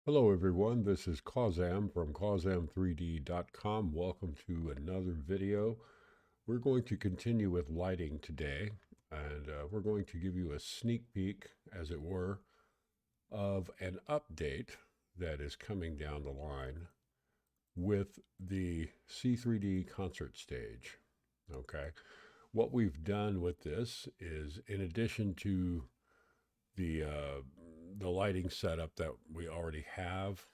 Hello everyone, this is Causam from causam3d.com. Welcome to another video. We're going to continue with lighting today, and we're going to give you a sneak peek, as it were, of an update that is coming down the line with the C3D concert stage. Okay, what we've done with this is, in addition to the uh, the lighting setup that we already have,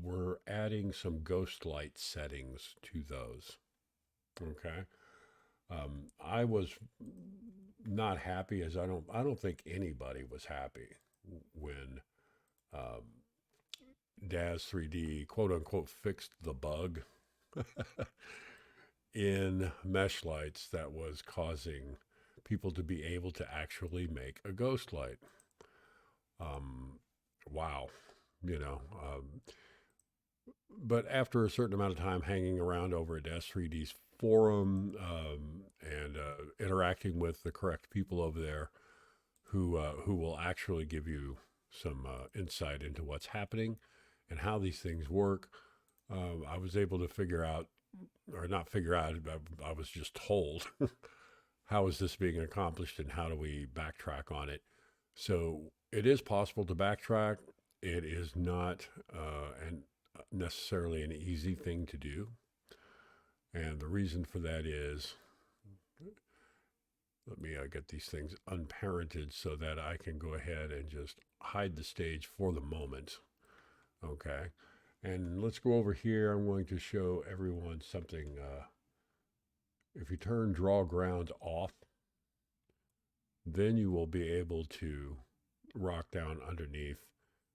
we're adding some ghost light settings to those. Okay. I was not happy, as I don't think anybody was happy when um, Daz 3D quote unquote fixed the bug in mesh lights that was causing people to be able to actually make a ghost light. Um, wow, you know. But after a certain amount of time hanging around over at S3D's forum, and interacting with the correct people over there who will actually give you some insight into what's happening and how these things work, I was able to figure out, or not figure out, I was just told how is this being accomplished and how do we backtrack on it. So it is possible to backtrack. It is not an necessarily an easy thing to do. And the reason for that is, let me get these things unparented so that I can go ahead and just hide the stage for the moment. Okay. And let's go over here. I'm going to show everyone something. If you turn draw ground off, then you will be able to rock down underneath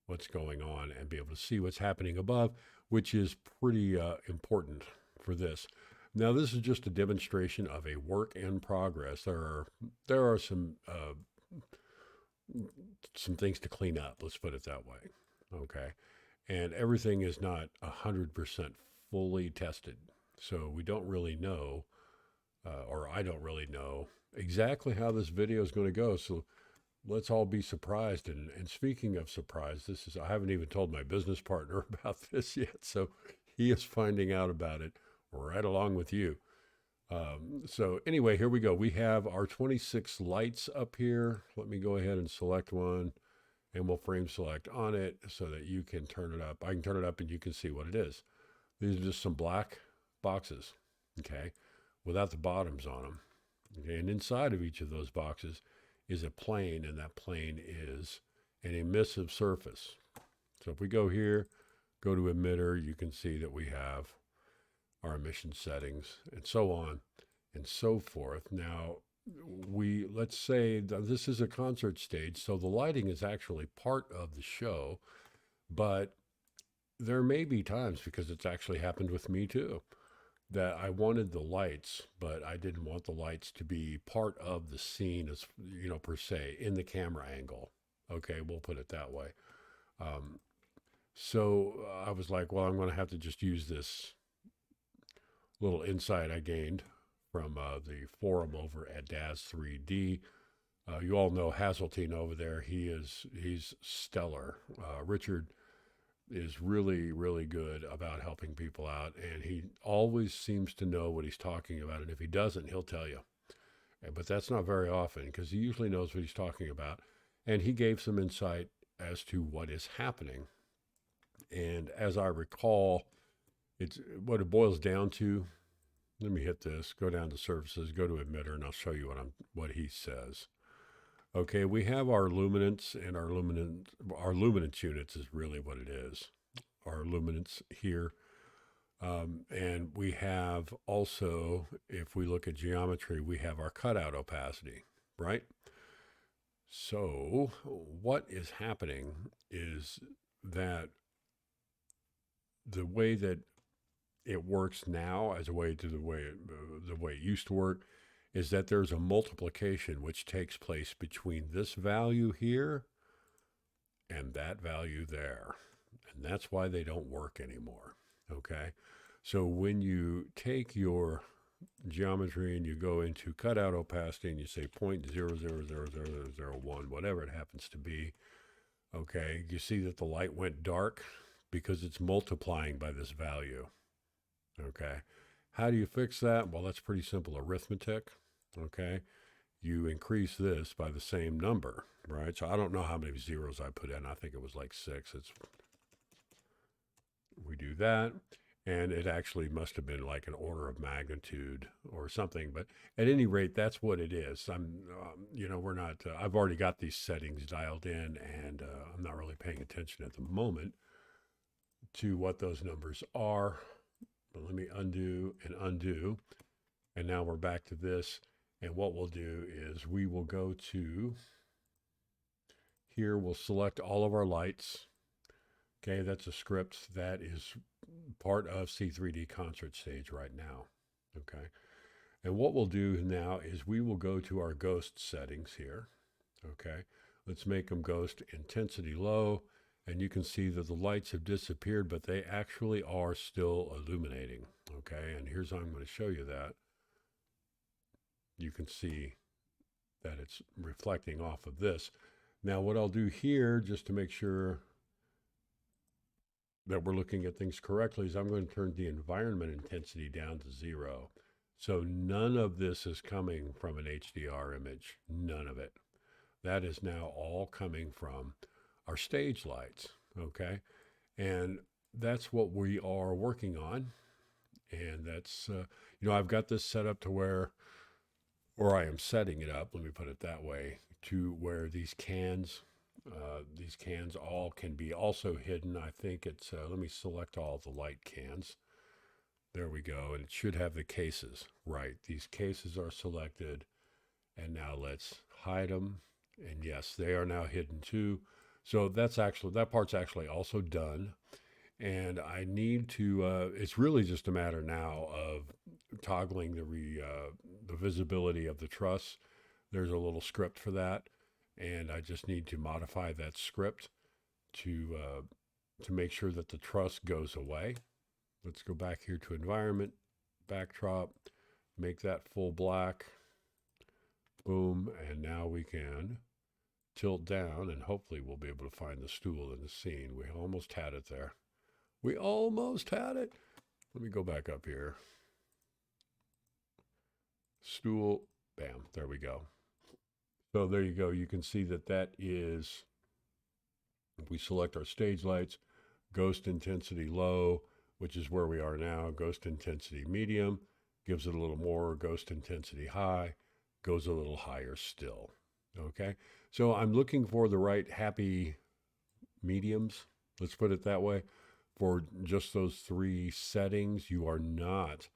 what's going on and be able to see what's happening above, which is pretty important for this. Now, this is just a demonstration of a work in progress. There are some things to clean up. Let's put it that way. Okay, and everything is not 100% fully tested, so we don't really know, or I don't really know exactly how this video is going to go. So let's all be surprised. And speaking of surprise, I haven't even told my business partner about this yet. So he is finding out about it right along with you. So anyway, here we go. We have our 26 lights up here. Let me go ahead and select one, and we'll frame select on it so that you can turn it up. I can turn it up and you can see what it is. These are just some black boxes, okay, without the bottoms on them. Okay, and inside of each of those boxes is a plane, and that plane is an emissive surface. So if we go here, go to emitter, you can see that we have our emission settings and so on and so forth. Now, let's say that this is a concert stage, so the lighting is actually part of the show, but there may be times, because it's actually happened with me too, that I wanted the lights, but I didn't want the lights to be part of the scene, as per se, in the camera angle. Okay, we'll put it that way. Um, so I was like, well, I'm going to have to just use this little insight I gained from the forum over at Daz3D. You all know Hazeltine over there. He's stellar. Richard is really, really good about helping people out, and he always seems to know what he's talking about. And if he doesn't, he'll tell you. But that's not very often, because he usually knows what he's talking about. And he gave some insight as to what is happening. And as I recall, it's what it boils down to. Let me hit this, go down to surfaces, go to emitter, and I'll show you what he says. Okay, we have our luminance, and our luminance units is really what it is. Our luminance here. And we have also, if we look at geometry, we have our cutout opacity, right? So what is happening is that the way that it works now, as a way to the way it used to work, is that there's a multiplication which takes place between this value here and that value there. And that's why they don't work anymore. Okay. So when you take your geometry and you go into cutout opacity and you say 0.000001, whatever it happens to be, Okay, you see that the light went dark because it's multiplying by this value. Okay, how do you fix that? Well, that's pretty simple arithmetic. Okay, you increase this by the same number, right? So I don't know how many zeros I put in. I think it was like 6. We do that, and it actually must have been like an order of magnitude or something. But at any rate, that's what it is. We're not. I've already got these settings dialed in, and I'm not really paying attention at the moment to what those numbers are. But let me undo and undo, and now we're back to this. And what we'll do is we will go to here. We'll select all of our lights. Okay, that's a script that is part of C3D concert stage right now. Okay, and what we'll do now is we will go to our ghost settings here. Okay, let's make them ghost intensity low, and you can see that the lights have disappeared, but they actually are still illuminating. Okay, and here's how I'm going to show you that. You can see that it's reflecting off of this. Now what I'll do here, just to make sure that we're looking at things correctly, is I'm going to turn the environment intensity down to 0. So none of this is coming from an HDR image, none of it. That is now all coming from our stage lights, okay? And that's what we are working on. And that's, I've got this set up to where, or I am setting it up, let me put it that way, to where these cans all can be also hidden. I think it's, let me select all the light cans. There we go. And it should have the cases, right? These cases are selected. And now let's hide them. And yes, they are now hidden too. So that part's actually also done. And I need to, it's really just a matter now of toggling the visibility of the truss. There's a little script for that. And I just need to modify that script to make sure that the truss goes away. Let's go back here to environment, backdrop, make that full black. Boom, and now we can tilt down and hopefully we'll be able to find the stool in the scene. We almost had it there. We almost had it. Let me go back up here. Stool, bam, there we go. So there you go. You can see that is, if we select our stage lights, ghost intensity low, which is where we are now, ghost intensity medium, gives it a little more, ghost intensity high, goes a little higher still. Okay, so I'm looking for the right happy mediums, let's put it that way, for just those 3 settings. You are not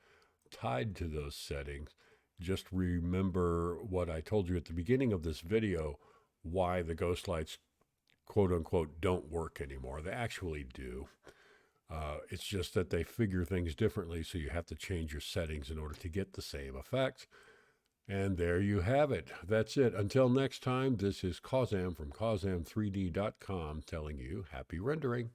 tied to those settings. Just remember what I told you at the beginning of this video, why the ghost lights, quote unquote, don't work anymore. They actually do. It's just that they figure things differently, so you have to change your settings in order to get the same effect. And there you have it. That's it. Until next time, this is Kazam from Kazam3D.com telling you happy rendering.